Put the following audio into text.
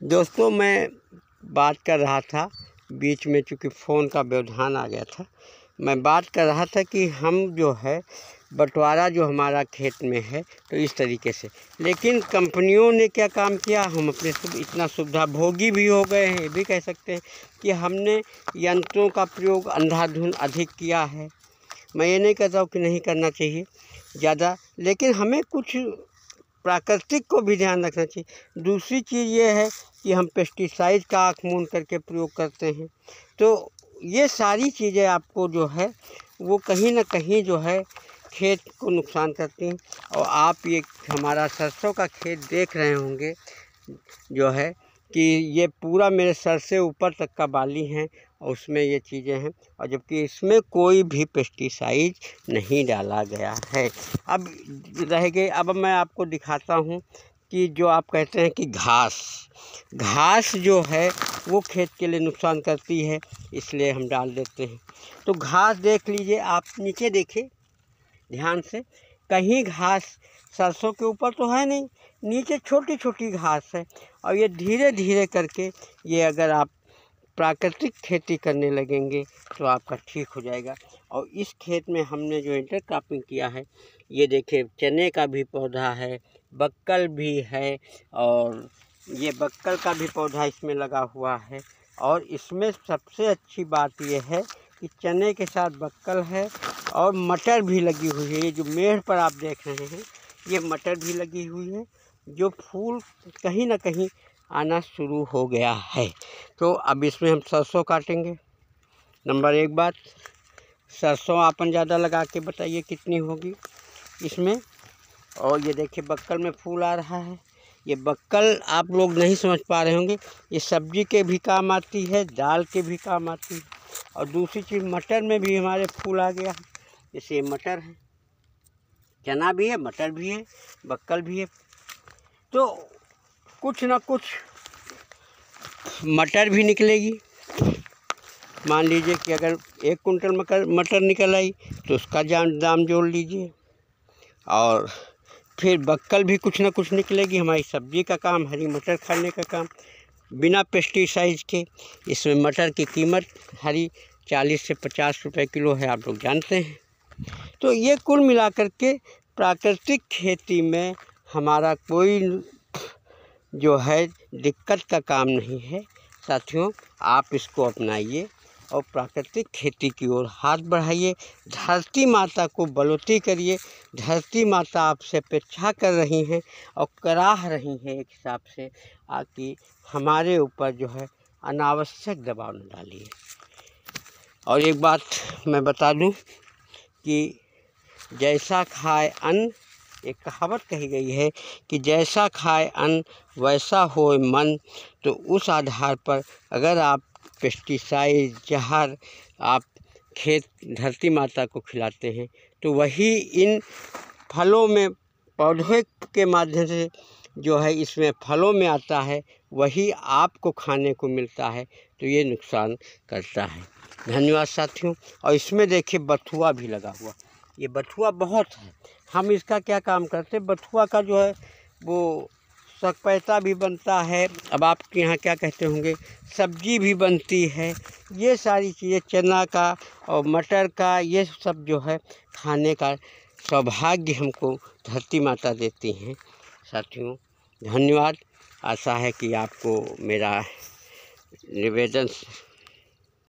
दोस्तों, मैं बात कर रहा था बीच में, चूँकि फ़ोन का व्यवधान आ गया था। मैं बात कर रहा था कि हम जो है बँटवारा जो हमारा खेत में है तो इस तरीके से, लेकिन कंपनियों ने क्या काम किया, हम अपने इतना सुविधा भोगी भी हो गए हैं। ये भी कह सकते हैं कि हमने यंत्रों का प्रयोग अंधाधुंध अधिक किया है। मैं ये नहीं कहता हूँ कि नहीं करना चाहिए ज़्यादा, लेकिन हमें कुछ प्राकृतिक को भी ध्यान रखना चाहिए। दूसरी चीज़ ये है कि हम पेस्टिसाइड का आँख मूंद करके प्रयोग करते हैं, तो ये सारी चीज़ें आपको जो है वो कहीं ना कहीं जो है खेत को नुकसान करती हैं। और आप ये हमारा सरसों का खेत देख रहे होंगे जो है कि ये पूरा मेरे सर से ऊपर तक का बाली है और उसमें ये चीज़ें हैं, और जबकि इसमें कोई भी पेस्टिसाइड नहीं डाला गया है। अब रह गए, अब मैं आपको दिखाता हूँ कि जो आप कहते हैं कि घास जो है वो खेत के लिए नुकसान करती है, इसलिए हम डाल देते हैं। तो घास देख लीजिए, आप नीचे देखिए ध्यान से, कहीं घास सरसों के ऊपर तो है नहीं, नीचे छोटी छोटी घास है। और ये धीरे धीरे करके ये अगर आप प्राकृतिक खेती करने लगेंगे तो आपका ठीक हो जाएगा। और इस खेत में हमने जो इंटरक्रॉपिंग किया है, ये देखिए चने का भी पौधा है, बक्कल भी है, और ये बक्कल का भी पौधा इसमें लगा हुआ है। और इसमें सबसे अच्छी बात यह है कि चने के साथ बक्कल है और मटर भी लगी हुई है। ये जो मेढ़ पर आप देख रहे हैं ये मटर भी लगी हुई है, जो फूल कहीं ना कहीं आना शुरू हो गया है। तो अब इसमें हम सरसों काटेंगे। नंबर एक बात, सरसों आपन ज़्यादा लगा के बताइए कितनी होगी इसमें। और ये देखिए बक्कल में फूल आ रहा है। ये बक्कल आप लोग नहीं समझ पा रहे होंगे, ये सब्जी के भी काम आती है, दाल के भी काम आती है। और दूसरी चीज़, मटर में भी हमारे फूल आ गया है। जैसे ये मटर है, चना भी है, मटर भी है, बक्कल भी है। तो कुछ ना कुछ मटर भी निकलेगी। मान लीजिए कि अगर 1 कुंटल मटर निकल आई तो उसका दाम जोड़ लीजिए। और फिर बक्कल भी कुछ ना कुछ निकलेगी। हमारी सब्जी का काम, हरी मटर खाने का काम, बिना पेस्टिसाइड के। इसमें मटर की कीमत हरी 40 से 50 रुपए किलो है, आप लोग जानते हैं। तो ये कुल मिलाकर के प्राकृतिक खेती में हमारा कोई जो है दिक्कत का काम नहीं है। साथियों, आप इसको अपनाइए और प्राकृतिक खेती की ओर हाथ बढ़ाइए। धरती माता को बलौती करिए। धरती माता आपसे अपेक्षा कर रही हैं और कराह रही हैं एक हिसाब से, कि हमारे ऊपर जो है अनावश्यक दबाव न डालिए। और एक बात मैं बता दूं कि जैसा खाए अन्न, एक कहावत कही गई है कि जैसा खाए अन्न वैसा होए मन। तो उस आधार पर अगर आप पेस्टिसाइड, जहर आप खेत धरती माता को खिलाते हैं तो वही इन फलों में, पौधे के माध्यम से जो है इसमें फलों में आता है, वही आपको खाने को मिलता है। तो ये नुकसान करता है। धन्यवाद साथियों। और इसमें देखिए बथुआ भी लगा हुआ, ये बथुआ बहुत है। हम इसका क्या काम करते हैं, बथुआ का जो है वो सकपैता भी बनता है। अब आपके यहाँ क्या कहते होंगे, सब्जी भी बनती है। ये सारी चीज़ें, चना का और मटर का, ये सब जो है खाने का सौभाग्य हमको धरती माता देती हैं। साथियों धन्यवाद। आशा है कि आपको मेरा निवेदन